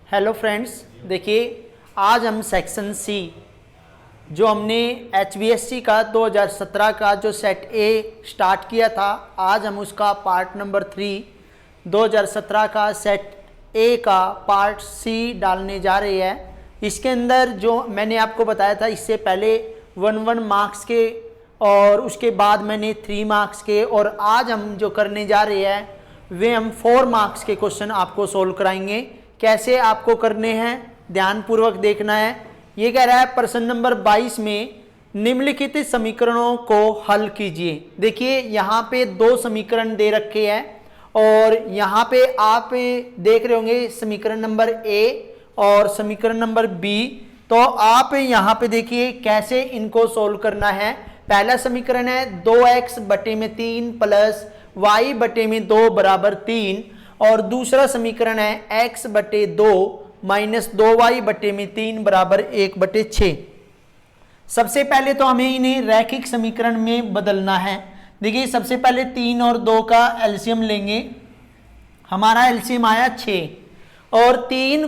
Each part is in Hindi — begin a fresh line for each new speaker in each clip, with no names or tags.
हेलो फ्रेंड्स, देखिए आज हम सेक्शन सी जो हमने HBSC का 2017 का जो सेट ए स्टार्ट किया था, आज हम उसका पार्ट नंबर 3 2017 का सेट ए का पार्ट सी डालने जा रहे हैं। इसके अंदर जो मैंने आपको बताया था, इससे पहले 1 मार्क्स के और उसके बाद मैंने 3 मार्क्स के, और आज हम जो करने जा रहे हैं वे हम 4 मार्क्स के क्वेश्चन आपको सोल्व कराएंगे। कैसे आपको करने हैं ध्यानपूर्वक देखना है। ये कह रहा है प्रश्न नंबर 22 में निम्नलिखित समीकरणों को हल कीजिए। देखिए यहाँ पे 2 समीकरण दे रखे हैं और यहाँ पे आप देख रहे होंगे समीकरण नंबर ए और समीकरण नंबर बी। तो आप यहाँ पे देखिए कैसे इनको सोल्व करना है। पहला समीकरण है 2x बटे में 3 प्लस y बटे में 2 बराबर 3, और दूसरा समीकरण है x बटे 2 माइनस 2y बटे में 3 बराबर 1 बटे 6। सबसे पहले तो हमें इन्हें रैखिक समीकरण में बदलना है। देखिए सबसे पहले 3 और 2 का एलसीएम लेंगे। हमारा एलसीएम आया 6, और 3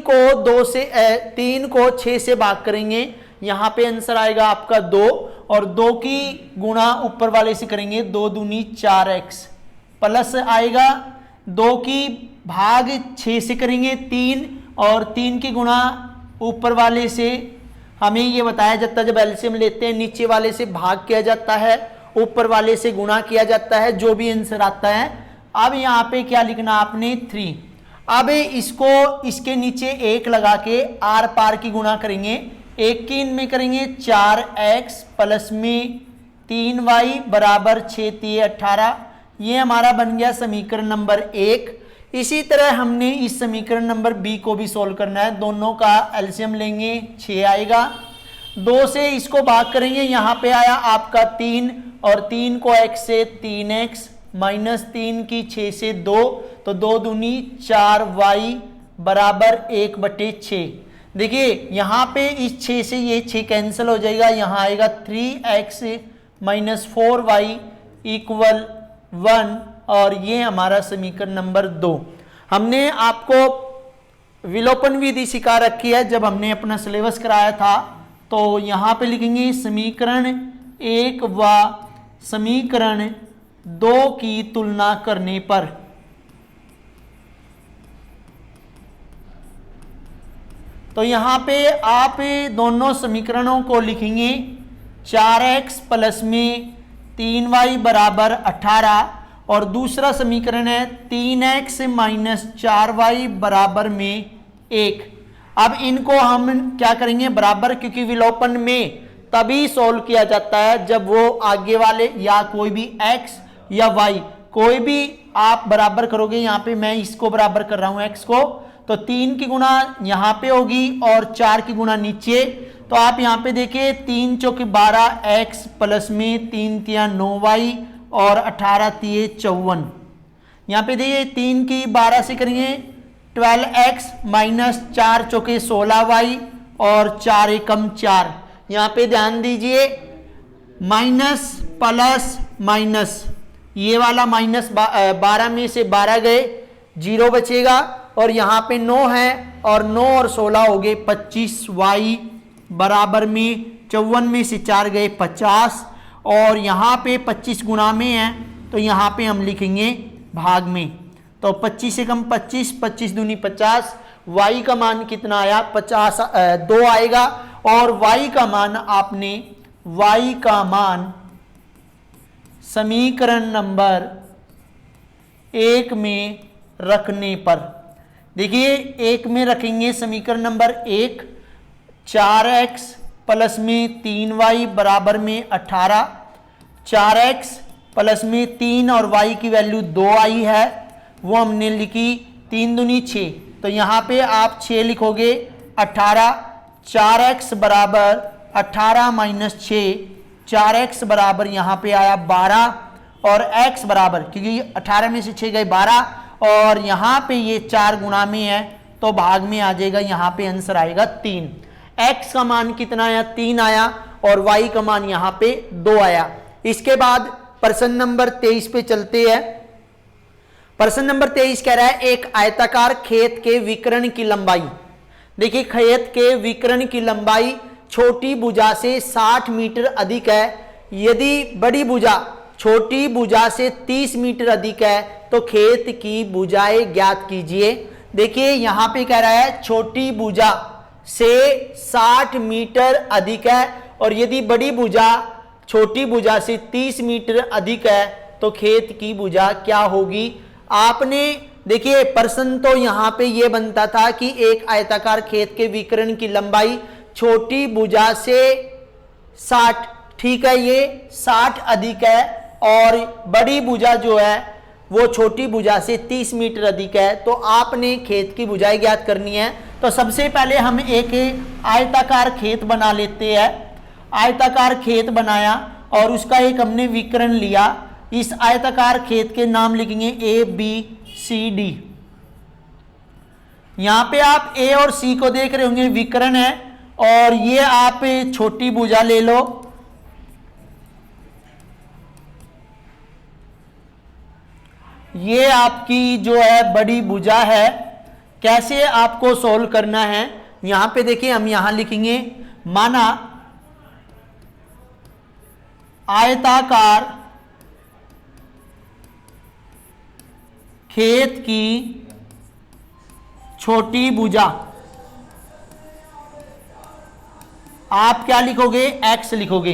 को 6 से भाग करेंगे, यहाँ पे आंसर आएगा आपका 2, और 2 की गुणा ऊपर वाले से करेंगे, 2 दूनी 4x, प्लस आएगा 2 की भाग 6 से करेंगे 3, और 3 की गुणा ऊपर वाले से। हमें ये बताया जाता है जब एलसीएम लेते हैं नीचे वाले से भाग किया जाता है, ऊपर वाले से गुणा किया जाता है, जो भी आंसर आता है। अब यहाँ पे क्या लिखना आपने 3। अब इसको इसके नीचे 1 लगा के आर पार की गुणा करेंगे, 1 की इनमें करेंगे 4x प्लस में 3y बराबर 6 3 18। ये हमारा बन गया समीकरण नंबर 1। इसी तरह हमने इस समीकरण नंबर बी को भी सोल्व करना है। दोनों का एलसीएम लेंगे, 6 आएगा, 2 से इसको भाग करेंगे, यहाँ पे आया आपका 3, और 3 को x से 3x माइनस 3 की 6 से 2, तो 2 दूनी 4y बराबर 1 बटे 6। देखिए यहाँ पे इस 6 से ये 6 कैंसिल हो जाएगा, यहाँ आएगा 3x माइनस 4y इक्वल 1, और ये हमारा समीकरण नंबर 2। हमने आपको विलोपन विधि सिखा रखी है जब हमने अपना सिलेबस कराया था। तो यहाँ पे लिखेंगे समीकरण 1 व समीकरण 2 की तुलना करने पर। तो यहाँ पे आप दोनों समीकरणों को लिखेंगे, 4x प्लस में 3y बराबर 18, और दूसरा समीकरण है 3x माइनस 4y बराबर में 1। अब इनको हम क्या करेंगे बराबर, क्योंकि विलोपन में तभी सोल्व किया जाता है जब वो आगे वाले या कोई भी x या y कोई भी आप बराबर करोगे। यहाँ पे मैं इसको बराबर कर रहा हूँ x को, तो 3 की गुणा यहाँ पे होगी और 4 की गुणा नीचे। तो आप यहाँ पे देखिए 3 चौके 12x प्लस में 3 तिया 9y और 18 तिये 54। यहाँ पे देखिए 3 की 12 से करेंगे 12x माइनस 4 चौके 16y और 4 एकम 4। यहाँ पे ध्यान दीजिए माइनस प्लस माइनस, ये वाला माइनस 12 में से 12 गए, 0 बचेगा, और यहाँ पे 9 है, और 9 और 16 हो गए 25y बराबर में 54 में से 4 गए 50, और यहाँ पे 25 गुणा में है, तो यहाँ पे हम लिखेंगे भाग में। तो 25 से कम 25, 25 दूनी 50, y का मान कितना आया 2 आएगा, और y का मान समीकरण नंबर 1 में रखने पर। देखिए 1 में रखेंगे समीकरण नंबर 1, 4x प्लस में 3y बराबर में 18, 4x प्लस में 3 और y की वैल्यू 2 आई है, वो हमने लिखी 3 दूनी 6। तो यहाँ पे आप 6 लिखोगे, 18, 4x बराबर 18 माइनस 6, 4x बराबर यहाँ पे आया 12, और x बराबर, क्योंकि 18 में से 6 गए 12, और यहाँ पे ये 4 गुणा में है, तो भाग में आ जाएगा, यहाँ पे आंसर आएगा 3। x का मान कितना आया 3 आया, और y का मान यहाँ पे 2 आया। इसके बाद प्रश्न नंबर 23 पे चलते हैं। प्रश्न नंबर 23 कह रहा है एक आयताकार खेत के विकर्ण की लंबाई देखिए खेत के विकर्ण की लंबाई छोटी भुजा से 60 मीटर अधिक है, यदि बड़ी भुजा छोटी भुजा से 30 मीटर अधिक है तो खेत की भुजाएं ज्ञात कीजिए। देखिए यहां पे कह रहा है छोटी भुजा से 60 मीटर अधिक है और यदि बड़ी भुजा छोटी भुजा से 30 मीटर अधिक है तो खेत की भुजा क्या होगी। आपने देखिए प्रश्न तो यहां पे ये बनता था कि एक आयताकार खेत के विकर्ण की लंबाई छोटी भुजा से 60, ठीक है, ये 60 अधिक है और बड़ी भुजा जो है वो छोटी भुजा से 30 मीटर अधिक है, तो आपने खेत की भुजाएं ज्ञात करनी है। तो सबसे पहले हम एक आयताकार खेत बना लेते हैं। आयताकार खेत बनाया और उसका एक हमने विकर्ण लिया। इस आयताकार खेत के नाम लिखेंगे ए बी सी डी। यहां पे आप ए और सी को देख रहे होंगे, विकर्ण है, और ये आप छोटी भुजा ले लो, ये आपकी जो है बड़ी भुजा है। कैसे आपको सोल्व करना है, यहां पे देखिए हम यहां लिखेंगे, माना आयताकार खेत की छोटी भुजा, आप क्या लिखोगे, x लिखोगे।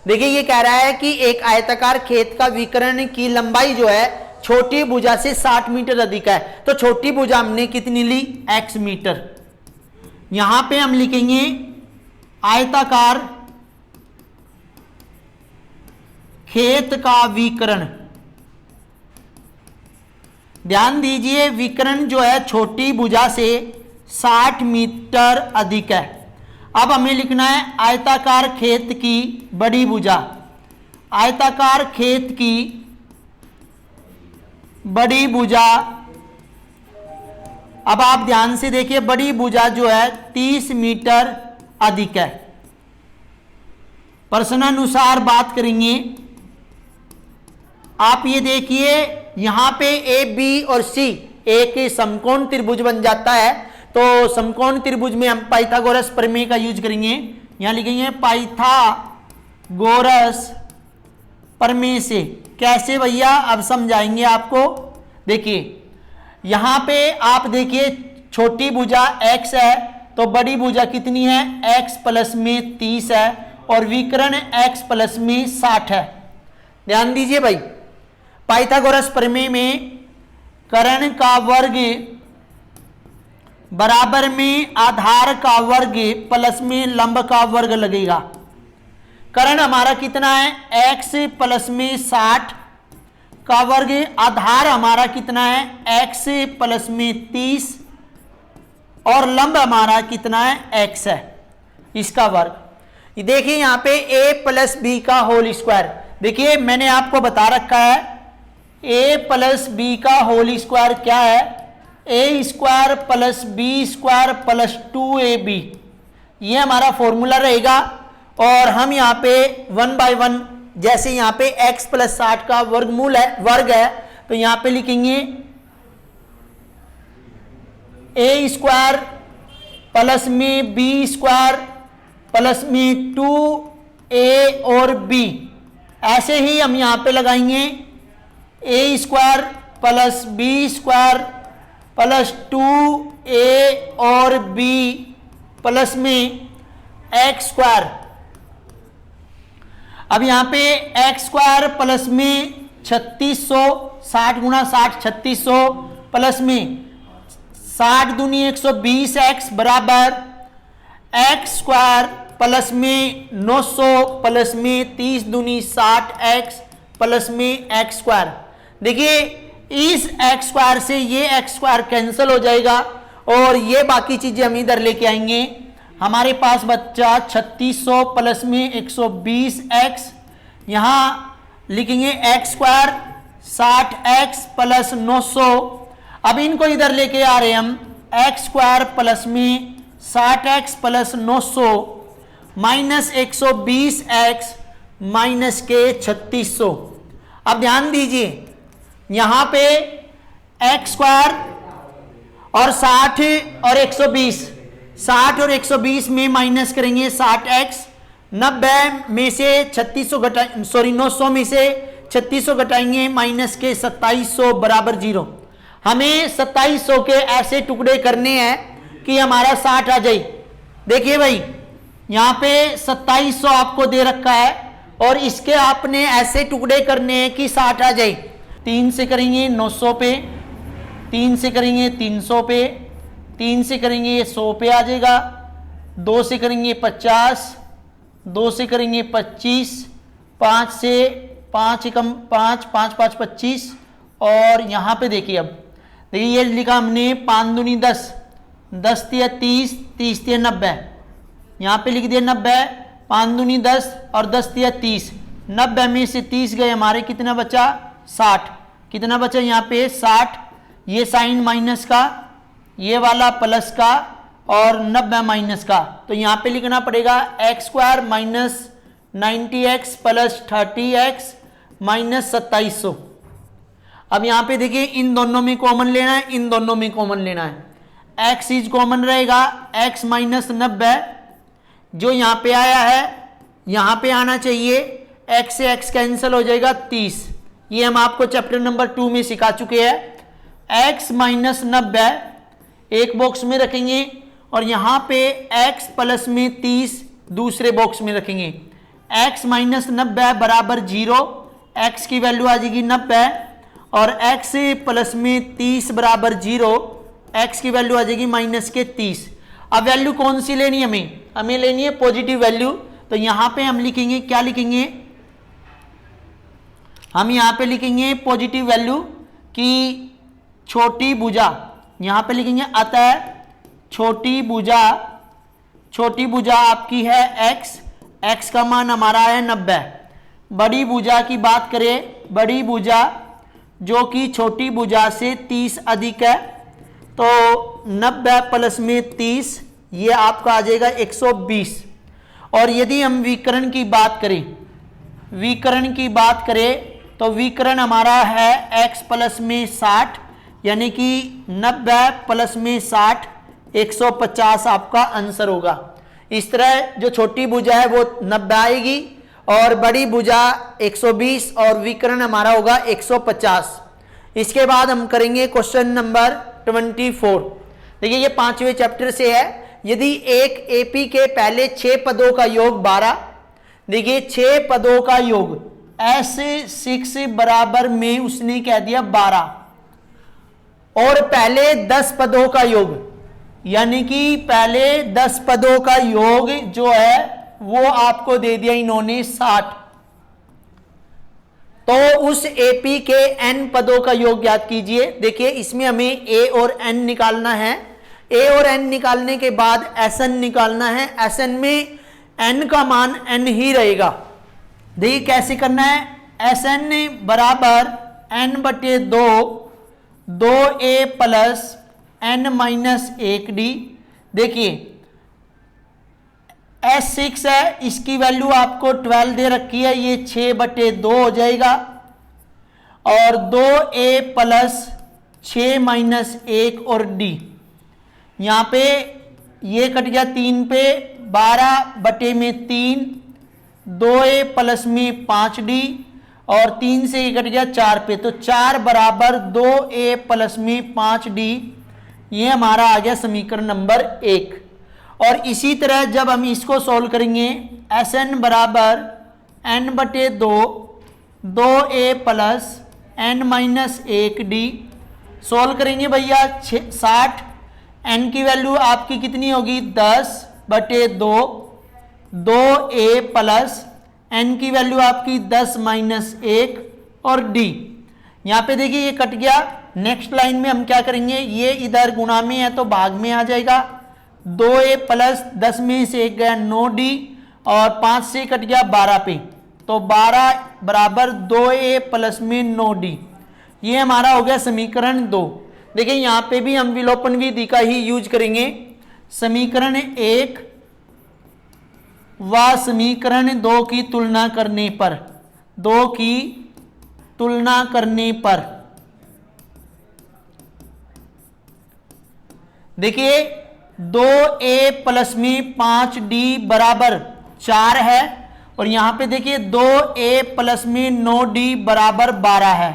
देखिए ये कह रहा है कि एक आयताकार खेत का विकर्ण की लंबाई जो है छोटी भुजा से 60 मीटर अधिक है, तो छोटी भुजा हमने कितनी ली, x मीटर। यहां पे हम लिखेंगे आयताकार खेत का विकर्ण। ध्यान दीजिए विकर्ण जो है छोटी भुजा से 60 मीटर अधिक है। अब हमें लिखना है आयताकार खेत की बड़ी भुजा। आयताकार खेत की बड़ी भुजा, अब आप ध्यान से देखिए, बड़ी भुजा जो है 30 मीटर अधिक है। प्रश्नानुसार बात करेंगे। आप ये देखिए यहां पे ए बी और सी एक समकोण त्रिभुज बन जाता है, तो समकोण त्रिभुज में हम पाइथागोरस प्रमेय का यूज करेंगे। यहां लिखेंगे पाइथागोरस प्रमेय से। कैसे भैया, अब समझाएंगे आपको। देखिए यहां पे आप देखिए छोटी भुजा x है तो बड़ी भुजा कितनी है, x प्लस में 30 है और विकर्ण x प्लस में 60 है। ध्यान दीजिए भाई, पाइथागोरस प्रमेय में कर्ण का वर्ग बराबर में आधार का वर्ग प्लस में लंब का वर्ग लगेगा। कर्ण हमारा कितना है, x प्लस में 60 का वर्ग, आधार हमारा कितना है, x प्लस में 30 और लंब हमारा कितना है, x है, इसका वर्ग। देखिए यहां पे a प्लस बी का होल स्क्वायर। देखिए मैंने आपको बता रखा है a प्लस बी का होल स्क्वायर क्या है, a square plus B square plus 2ab, ये हमारा फॉर्मूला रहेगा। और हम यहाँ पे 1 बाय 1, जैसे यहाँ पे x प्लस 60 का वर्गमूल है, वर्ग है, तो यहाँ पे लिखेंगे a स्क्वायर प्लस में बी स्क्वायर प्लस में 2a और b। ऐसे ही हम यहाँ पे लगाएंगे a square plus B square plus 2a और b प्लस में x स्क्वायर। अब यहां पे x स्क्वायर प्लस में 3600, 60 गुणा 60 3600 प्लस में 60 दूनी 120x बराबर x स्क्वायर प्लस में 900 प्लस में 30 दूनी 60x प्लस में x स्क्वायर। देखिए इस x स्क्वायर से ये x स्क्वायर कैंसिल हो जाएगा और ये बाकी चीजें हम इधर लेके आएंगे। हमारे पास बच्चा 3600 प्लस में 120x, यहां लिखेंगे x स्क्वायर 60x प्लस 900। अब इनको इधर लेके आ रहे हैं हम, x स्क्वायर प्लस में 60x plus 900 minus 120x minus के 3600। अब ध्यान दीजिए यहां पे x स्क्वायर और 60 और 120, 60 और 120 में माइनस करेंगे 60x, 90 में से 900 में से 3600 घटाएंगे माइनस के 2700 बराबर 0। हमें 2700 के ऐसे टुकड़े करने हैं कि हमारा 60 आ जाए। देखिए भाई यहाँ पे 2700 आपको दे रखा है और इसके आपने ऐसे टुकड़े करने हैं कि 60 आ जाए। 3 से करेंगे 900 पे, 3 से करेंगे 300 पे, 3 से करेंगे 100 पे आ जाएगा, 2 से करेंगे 50, 2 से करेंगे 25, 5 से 5 एकम 5, 5 5 25 और यहाँ पे देखिए अब देखिए ये लिखा हमने 5 दूनी 10, 10 तिया 30, 30 तिया 90, यहाँ पे लिख दिया 90, 5 दूनी 10 और 10 तिया 30, 90 में से 30 गए हमारे, कितना बचा 60, कितना बचा यहाँ पे 60, ये साइन माइनस का, ये वाला प्लस का और 90 माइनस का, तो यहाँ पे लिखना पड़ेगा x square minus 90x plus 30x minus 2700। अब यहाँ पे देखिए इन दोनों में कॉमन लेना है, इन दोनों में कॉमन लेना है, x इज कॉमन रहेगा, x माइनस 90 जो यहाँ पे आया है यहाँ पे आना चाहिए, x से x कैंसिल हो जाएगा 30, ये हम आपको चैप्टर नंबर 2 में सिखा चुके हैं। x माइनस 90 एक बॉक्स में रखेंगे और यहाँ पे x प्लस में 30 दूसरे बॉक्स में रखेंगे, x माइनस 90 बराबर 0, x की वैल्यू आ जाएगी 90 और x प्लस में 30 बराबर 0, x की वैल्यू आ जाएगी माइनस के 30। अब वैल्यू कौन सी लेनी है हमें लेनी है पॉजिटिव वैल्यू, तो यहाँ पे हम लिखेंगे क्या लिखेंगे, हम यहाँ पे लिखेंगे पॉजिटिव वैल्यू की छोटी भुजा, यहाँ पे लिखेंगे अतः छोटी भुजा आपकी है x, x का मान हमारा है 90। बड़ी भुजा की बात करें, बड़ी भुजा जो कि छोटी भुजा से 30 अधिक है, तो 90 प्लस में 30 ये आपका आ जाएगा 120। और यदि हम विकर्ण की बात करें, तो विकर्ण हमारा है x प्लस में 60, यानी कि 90 प्लस में 60 150 आपका आंसर होगा। इस तरह जो छोटी भुजा है वो 90 आएगी और बड़ी भुजा 120 और विकर्ण हमारा होगा 150। इसके बाद हम करेंगे क्वेश्चन नंबर 24। देखिए ये 5वें चैप्टर से है। यदि एक एपी के पहले 6 पदों का योग 12, देखिए 6 पदों का योग S6 बराबर में उसने कह दिया 12 और पहले 10 पदों का योग, यानी कि पहले 10 पदों का योग जो है वो आपको दे दिया इन्होंने 60, तो उस एपी के n पदों का योग ज्ञात कीजिए। देखिए इसमें हमें a और n निकालना है, a और n निकालने के बाद Sn निकालना है, Sn में n का मान n ही रहेगा। देखिए कैसे करना है, Sn बराबर n बटे 2a plus n minus 1d। देखिए S6 है, इसकी वैल्यू आपको 12 दे रखी है, ये 6 बटे 2 हो जाएगा और 2a प्लस 6 माइनस 1 और d, यहाँ पे ये कट गया 3 पे, 12 बटे में 3, 2a प्लस में 5d और 3 से ये कट गया 4 पे, तो 4 बराबर 2a प्लस में 5d, ये हमारा आ गया समीकरण नंबर 1। और इसी तरह जब हम इसको सॉल्व करेंगे, Sn बराबर n बटे 2a plus n minus 1d, solve करेंगे भैया 60, n की वैल्यू आपकी कितनी होगी 10 बटे 2a प्लस n की वैल्यू आपकी 10 माइनस 1 और d, यहाँ पे देखिए ये कट गया। नेक्स्ट लाइन में हम क्या करेंगे, ये इधर गुणा में है तो भाग में आ जाएगा, 2a प्लस 10 में से 1 गया 9d और 5 से कट गया 12 पे, तो 12 बराबर 2a प्लस में 9d, ये हमारा हो गया समीकरण 2। देखिए यहाँ पे भी हम विलोपन विधि का ही यूज करेंगे। समीकरण 1 व समीकरण 2 की तुलना करने पर, देखिए 2a प्लस में 5d बराबर 4 है, और यहां पे देखिए 2a प्लस में 9d बराबर 12 है।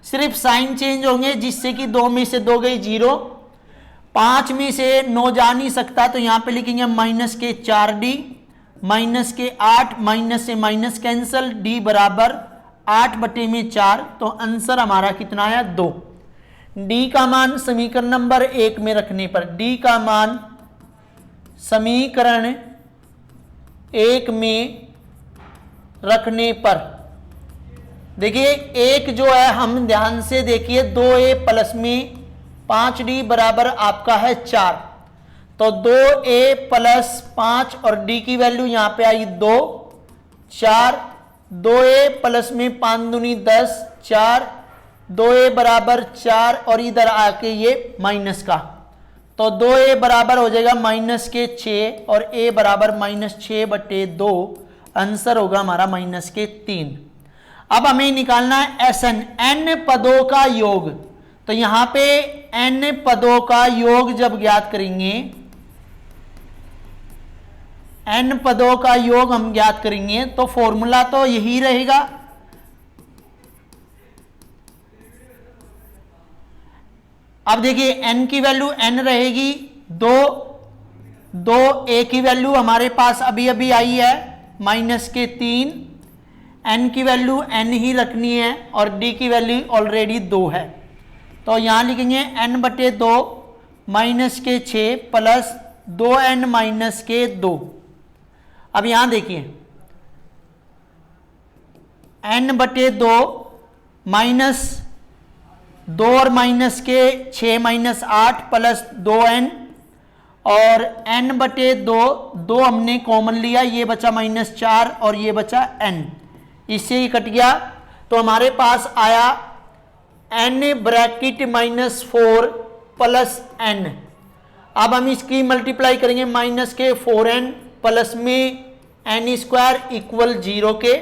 सिर्फ साइन चेंज होंगे, जिससे कि 2 में से 2 गई 0, 5 में से 9 जा नहीं सकता, तो यहां पे लिखेंगे माइनस के 4d, माइनस के 8, माइनस से माइनस कैंसल, d बराबर 8 बटे में 4, तो आंसर हमारा कितना आया 2। d का मान समीकरण नंबर 1 में रखने पर, d का मान समीकरण 1 में रखने पर देखिए एक जो है, हम ध्यान से देखिए 2a प्लस में 5d बराबर आपका है 4, तो 2a प्लस 5 और d की वैल्यू यहां पे आई 2, 4, 2a प्लस में 5 दूनी 10, 4, 2a बराबर 4, और इधर आके ये माइनस का, तो 2a बराबर हो जाएगा माइनस के 6, और a बराबर माइनस 6 बटे 2, आंसर होगा हमारा माइनस के 3। अब हमें निकालना है Sn, n पदों का योग। तो यहां पे n पदों का योग जब ज्ञात करेंगे, n पदों का योग हम ज्ञात करेंगे, तो फॉर्मूला तो यही रहेगा, अब देखिए n की वैल्यू n रहेगी 2, 2a की वैल्यू हमारे पास अभी अभी आई है माइनस के 3, n की वैल्यू n ही रखनी है, और d की वैल्यू ऑलरेडी 2 है, तो यहां लिखेंगे n बटे 2 माइनस के 6 प्लस 2n माइनस के 2। अब यहां देखिए n बटे 2 माइनस 2 और माइनस के 6 माइनस 8 प्लस 2n, और n बटे 2, 2 हमने कॉमन लिया, ये बचा माइनस 4 और ये बचा n, इससे ही कट गया, तो हमारे पास आया n bracket minus 4 plus n। अब हम इसकी मल्टीप्लाई करेंगे माइनस के 4n प्लस में n स्क्वायर इक्वल 0 के,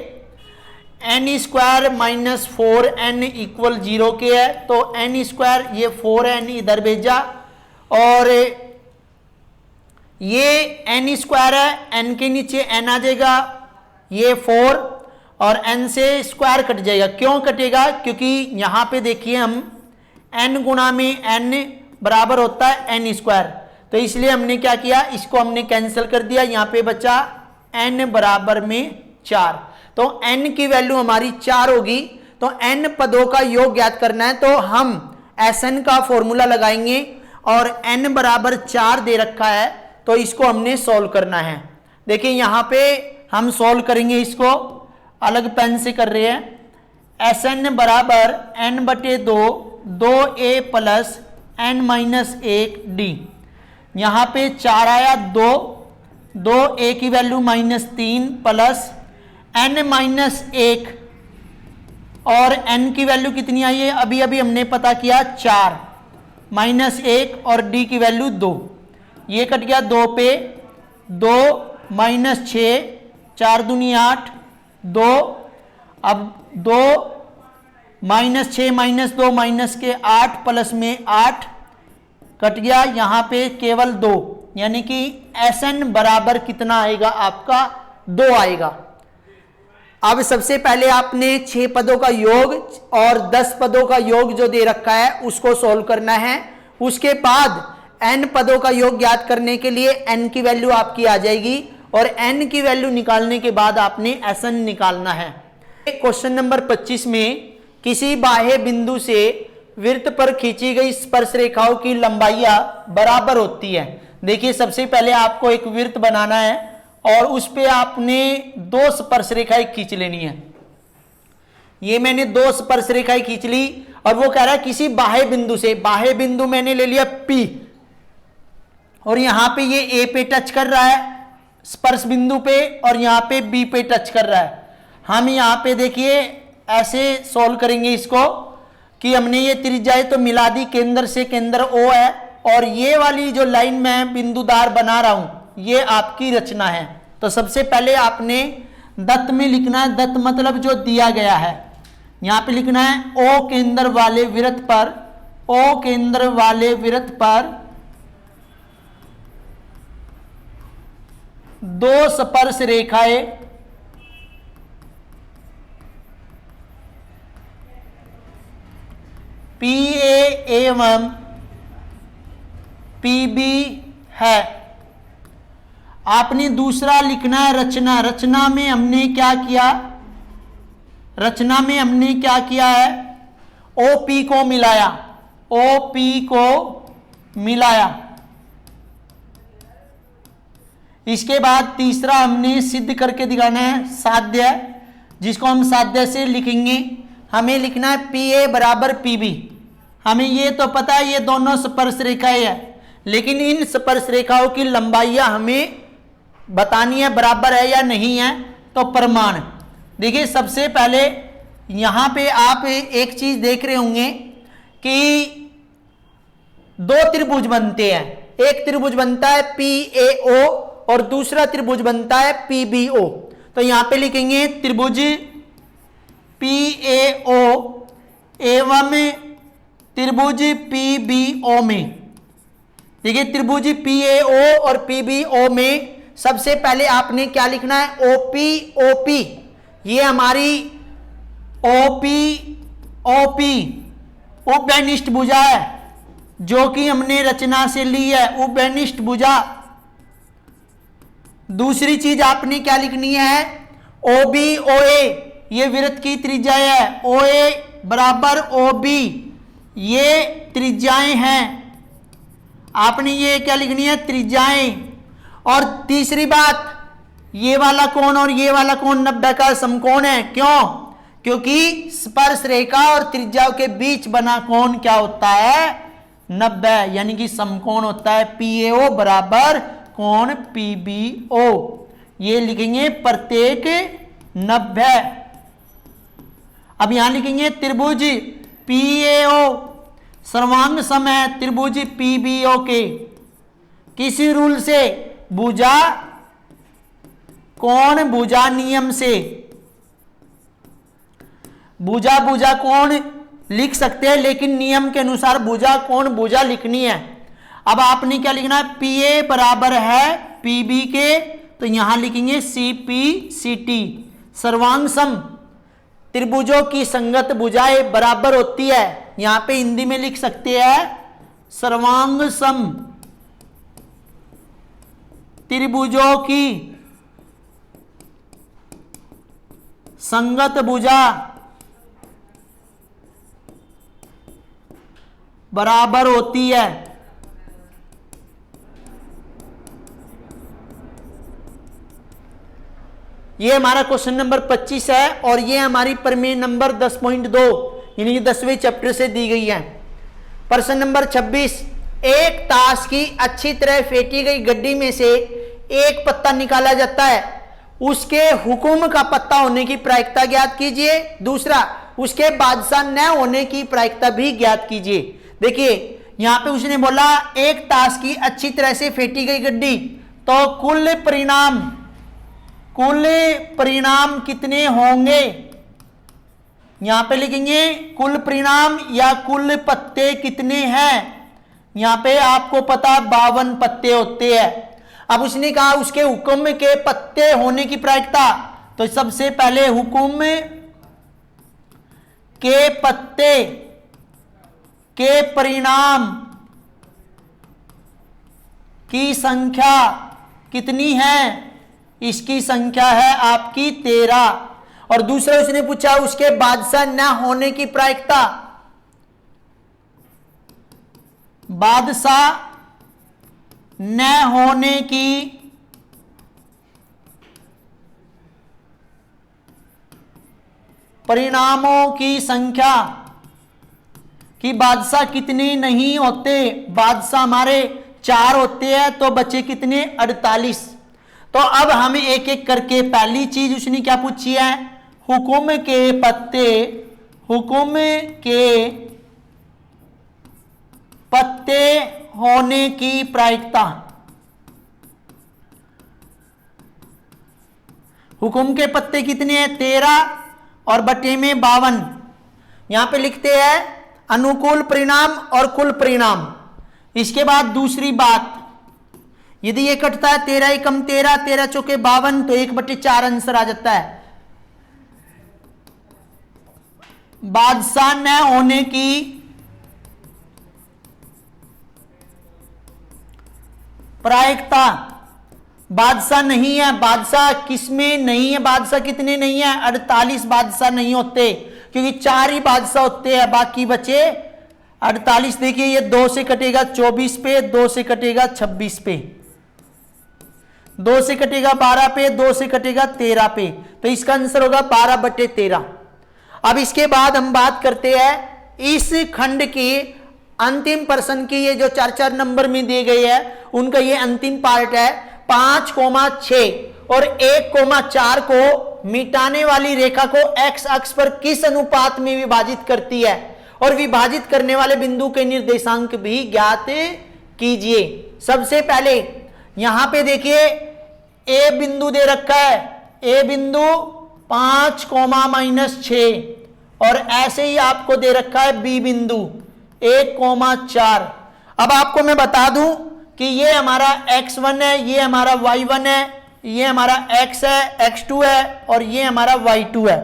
n square minus 4n equal 0 के है, तो n स्क्वायर ये 4n इधर भेजा, और ये n स्क्वायर है, n के नीचे n आ जाएगा, ये 4 और n से स्क्वायर कट जाएगा। क्यों कटेगा? क्योंकि यहां पे देखिए हम n गुणा में n बराबर होता है n स्क्वायर, तो इसलिए हमने क्या किया, इसको हमने कैंसिल कर दिया, यहां पे बचा n बराबर में 4, तो n की वैल्यू हमारी 4 होगी। तो n पदों का योग ज्ञात करना है, तो हम Sn का फॉर्मूला लगाएंगे, और n बराबर 4 दे रखा है, तो इसको हमने सॉल्व करना है। देखिए यहां पे हम सॉल्व करेंगे, इसको अलग पेन से कर रहे हैं। Sn बराबर n बटे 2, 2a plus n minus 1d, यहां पे 4 आया 2, 2a की value minus 3 plus n minus 1, और n की वैल्यू कितनी आई है, अभी अभी हमने पता किया 4 माइनस 1, और d की वैल्यू 2, ये कट गया 2 पे 2 माइनस 6, 4 दूनी 8, 2, अब 2 माइनस 6 माइनस 2 माइनस के 8 प्लस में 8 कट गया, यहां पे केवल 2, यानी कि Sn बराबर कितना आएगा आपका 2 आएगा। अब सबसे पहले आपने 6 पदों का योग और 10 पदों का योग जो दे रखा है उसको सोल्व करना है। उसके बाद n पदों का योग ज्ञात करने के लिए n की वैल्यू आपकी आ जाएगी, और n की वैल्यू निकालने के बाद आपने Sn निकालना है। क्वेश्चन नंबर 25 में किसी बाह्य बिंदु से वृत्त पर खींची गई स्पर्श रेखाओं की लंबाइयां बराबर होती है। देखिए सबसे पहले आपको एक वृत्त बनाना है, और उस पे आपने 2 स्पर्श रेखाएं खींच लेनी है। ये मैंने 2 स्पर्श रेखाएं खींच ली, और वो कह रहा है किसी बाह्य बिंदु से, बाह्य बिंदु मैंने ले लिया P, और यहां पे ये A पे टच कर रहा है स्पर्श बिंदु पे, और यहां पे B पे टच कर रहा है। हम यहां पे देखिए ऐसे सॉल्व करेंगे इसको कि हमने ये त्रिज्या तो मिला दी, केंद्र से केंद्र O है, और ये वाली जो लाइन मैं बिंदुदार बना रहा हूं ये आपकी रचना है। तो सबसे पहले आपने दत्त में लिखना है, दत्त मतलब जो दिया गया है, यहां पे लिखना है O केंद्र वाले वृत्त पर, O केंद्र वाले वृत्त पर दो स्पर्श रेखाएं PA एवं PB है। आपने दूसरा लिखना है रचना। रचना में हमने क्या किया? रचना में हमने क्या किया है? OP को मिलाया, OP को मिलाया। इसके बाद तीसरा हमने सिद्ध करके दिखाना है साध्य, जिसको हम साध्य से लिखेंगे। हमें लिखना है PA बराबर PB। हमें ये तो पता है ये दोनों स्पर्श रेखाएं है, लेकिन इन स्पर्श रेखाओं की लंबाइयां हमें बतानी है बराबर है या नहीं है। तो प्रमाण देखिए, सबसे पहले यहां पे आप एक चीज देख रहे होंगे कि दो त्रिभुज बनते हैं। एक त्रिभुज बनता है PAO और दूसरा त्रिभुज बनता है PBO। तो यहां पे लिखेंगे त्रिभुज PAO एवं त्रिभुज PBO में। देखिए त्रिभुज PAO और PBO में सबसे पहले आपने क्या लिखना है? OP। ये हमारी OP उभयनिष्ठ भुजा है, जो कि हमने रचना से ली है, उभयनिष्ठ भुजा। दूसरी चीज आपने क्या लिखनी है? OB OA, ये वृत्त की त्रिज्याएं है। OA बराबर OB, ये त्रिज्याएं हैं। आपने ये क्या लिखनी है? त्रिज्याएं। और तीसरी बात, ये वाला कोण और ये वाला कोण 90 का समकोण है। क्यों? क्योंकि स्पर्श रेखा और त्रिज्याओं के बीच बना कोण क्या होता है? 90, यानी कि समकोण होता है। PAO बराबर कोण PBO, ये लिखेंगे प्रत्येक 90। अब यहां लिखेंगे त्रिभुज PAO सर्वांग सम है त्रिभुज PBO के किसी रूल से? भुजा कोण भुजा नियम से। भुजा भुजा कोण लिख सकते हैं, लेकिन नियम के अनुसार भुजा कोण भुजा लिखनी है। अब आपने क्या लिखना है? PA बराबर है PB के, तो यहां लिखेंगे CP/CT। सर्वांग सम त्रिभुजों की संगत भुजाएं बराबर होती है। यहां पे हिंदी में लिख सकते हैं सर्वांग सम त्रिभुजों की संगत भुजा बराबर होती है। ये हमारा क्वेश्चन नंबर 25 है और ये हमारी प्रमेय नंबर 10.2 यानी 10वें चैप्टर से दी गई है। प्रश्न नंबर 26, एक ताश की अच्छी तरह फेंटी गई गड्डी में से एक पत्ता निकाला जाता है, उसके हुक्म का पत्ता होने की प्रायिकता ज्ञात कीजिए। दूसरा, उसके बादशाह न होने की प्रायिकता भी ज्ञात कीजिए। देखिए यहां पे उसने बोला एक ताश की अच्छी तरह से फेंटी गई गड्डी, तो कुल परिणाम कितने होंगे? यहां पे लिखेंगे कुल परिणाम या कुल पत्ते कितने हैं। यहां पे आपको पता 52 पत्ते होते हैं। अब उसने कहा उसके हुक्म के पत्ते होने की प्रायिकता, तो सबसे पहले हुक्म के पत्ते के परिणाम की संख्या कितनी है? इसकी संख्या है आपकी 13। और दूसरा उसने पूछा उसके बादशाह न होने की प्रायिकता। बादशाह न होने की परिणामों की संख्या कि बादशाह कितने नहीं होते। बादशाह हमारे 4 होते हैं, तो बचे कितने? 48। तो अब हमें एक एक करके पहली चीज उसने क्या पूछी है? हुक्म के पत्ते होने की प्रायिकता। हुक्म के पत्ते कितने हैं? 13 और बटे में 52। यहां पे लिखते हैं अनुकूल परिणाम और कुल परिणाम। इसके बाद दूसरी बात, यदि ये कटता है 13 एकम 13, 13 चौके 52, तो 1/4 आंसर आ जाता है। बादशाह न होने की प्रायिकता, बादशाह नहीं है। बादशाह किसमें नहीं है? बादशाह कितने नहीं है? 48 बादशाह नहीं होते, क्योंकि 4 ही बादशाह होते हैं, बाकी बचे 48। देखिए ये 2 से कटेगा 24 पे, 2 से कटेगा 26 पे, 2 से कटेगा 12 पे, 2 से कटेगा 13 पे, तो इसका आंसर होगा 12/13। अब इसके बाद हम बात करते हैं इस खंड की अंतिम प्रश्न की। ये जो 4-4 नंबर में दिए गए हैं उनका ये अंतिम पार्ट है। 5,6 और 1,4 को मिटाने वाली रेखा को x अक्ष पर किस अनुपात में विभाजित करती है, और विभाजित करने वाले बिंदु के निर्देशांक भी ज्ञात कीजिए। सबसे पहले यहां पे देखिए ए बिंदु दे रखा है, ए बिंदु 5,-6, और ऐसे ही आपको दे रखा है बी बिंदु 1,4। अब आपको मैं बता दूं कि ये हमारा x1 है, ये हमारा y1 है, ये हमारा x है, x2 है, और ये हमारा y2 है।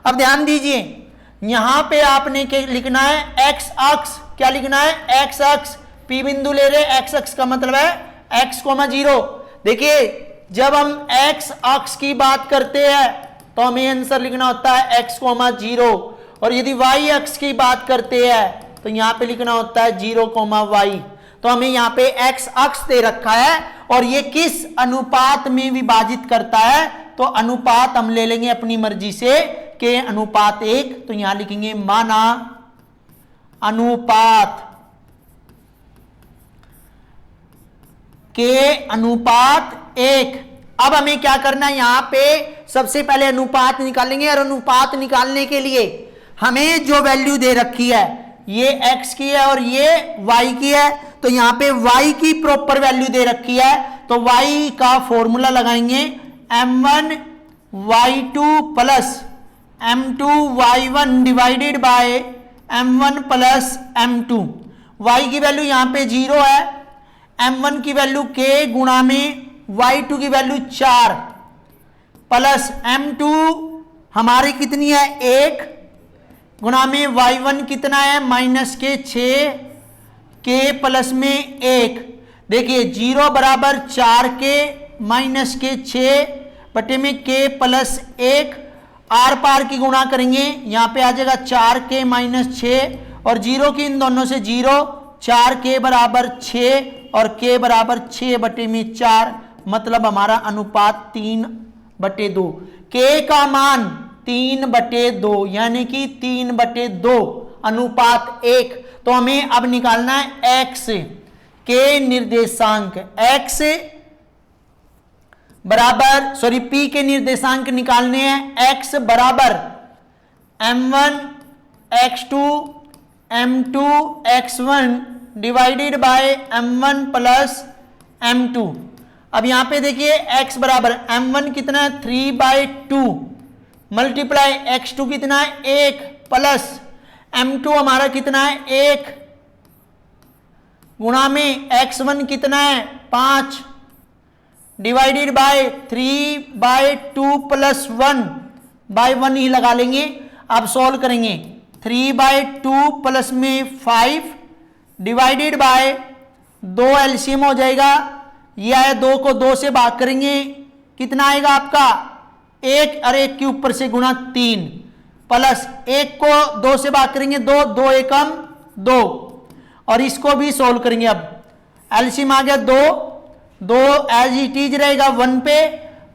अब ध्यान दीजिए यहां पे आपने क्या लिखना है? x अक्ष। क्या लिखना है? x अक्ष। p बिंदु ले रहे, x अक्ष का मतलब है x,0। देखिए जब हम x अक्ष की बात करते हैं तो हमें आंसर लिखना होता है x,0, और यदि y अक्ष की बात करते हैं तो यहां पे लिखना होता है 0,y। तो हमें यहाँ पे x अक्ष दे रखा है और ये किस अनुपात में विभाजित करता है, तो अनुपात हम ले लेंगे अपनी मर्जी से के अनुपात 1, तो यहां लिखेंगे माना अनुपात के अनुपात 1। अब हमें क्या करना है? यहां पे सबसे पहले अनुपात निकालेंगे, और अनुपात निकालने के लिए हमें जो वैल्यू दे रखी है ये x की है और ये y की है, तो यहां पे y की प्रॉपर वैल्यू दे रखी है, तो y का फॉर्मूला लगाएंगे m1 y2 plus m2 y1 divided by m1 plus m2। y की वैल्यू यहां पे 0 है, m1 की वैल्यू k गुणा में y2 की वैल्यू 4 प्लस m2 हमारी कितनी है? 1 गुणा में y1 कितना है? -6 के प्लस में 1। देखिए 0 बराबर 4 के माइनस के 6 बटे में k प्लस 1, आर पार की गुणा करेंगे, यहाँ पे आ जाएगा 4 के माइनस 6, और 0 की इन दोनों से 0, 4 के बराबर 6 और k बराबर 6 बटे में 4, मतलब हमारा अनुपात 3/2। k का मान 3/2 यानी कि 3/2 अनुपात 1। तो हमें अब निकालना है x के निर्देशांक, x बराबर p के निर्देशांक निकालने हैं। x बराबर m1 x2 m2 x1 divided by m1 plus m2। अब यहां पे देखिए x बराबर m1 कितना है? 3/2 मल्टीप्लाई x2 कितना है? 1 प्लस m2 हमारा कितना है? 1 गुणा में x1 कितना है? 5 डिवाइडेड बाय 3/2 प्लस 1/1 ही लगा लेंगे। अब सॉल्व करेंगे, 3/2 प्लस में 5 डिवाइडेड बाय 2 एलसीएम हो जाएगा, यह है 2 को 2 से भाग करेंगे, कितना आएगा आपका? 1 और 1 के ऊपर से गुणा 3 प्लस 1 को 2 से भाग करेंगे 2, 2 एकम 2, और इसको भी सोल्व करेंगे। अब एलसीएम आ गया 2, 2 एज इट इज रहेगा 1 पे,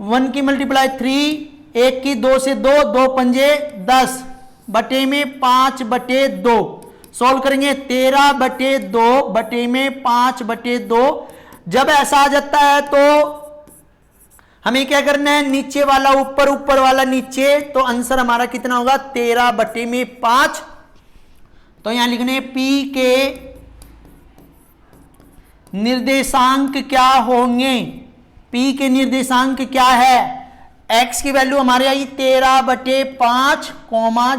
1 की मल्टीप्लाई 3, 1 की 2 से 2, 2 पंजे 10 बटे में 5/2 सोल्व करेंगे, 13/2 बटे में 5/2। जब ऐसा आ जाता है तो हमें क्या करना है? नीचे वाला ऊपर, ऊपर वाला नीचे, तो आंसर हमारा कितना होगा? 13/5। तो यहां लिखने p के निर्देशांक क्या होंगे? p के निर्देशांक क्या है? x की वैल्यू हमारे आई 13/5,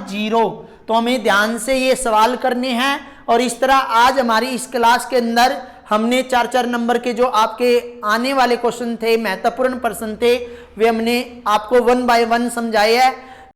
0। तो हमें ध्यान से ये सवाल करने हैं, और इस तरह आज हमारी इस क्लास के अंदर हमने 4-4 नंबर के जो आपके आने वाले क्वेश्चन थे, महत्वपूर्ण प्रश्न थे, वे हमने आपको 1 बाय 1 समझाए हैं।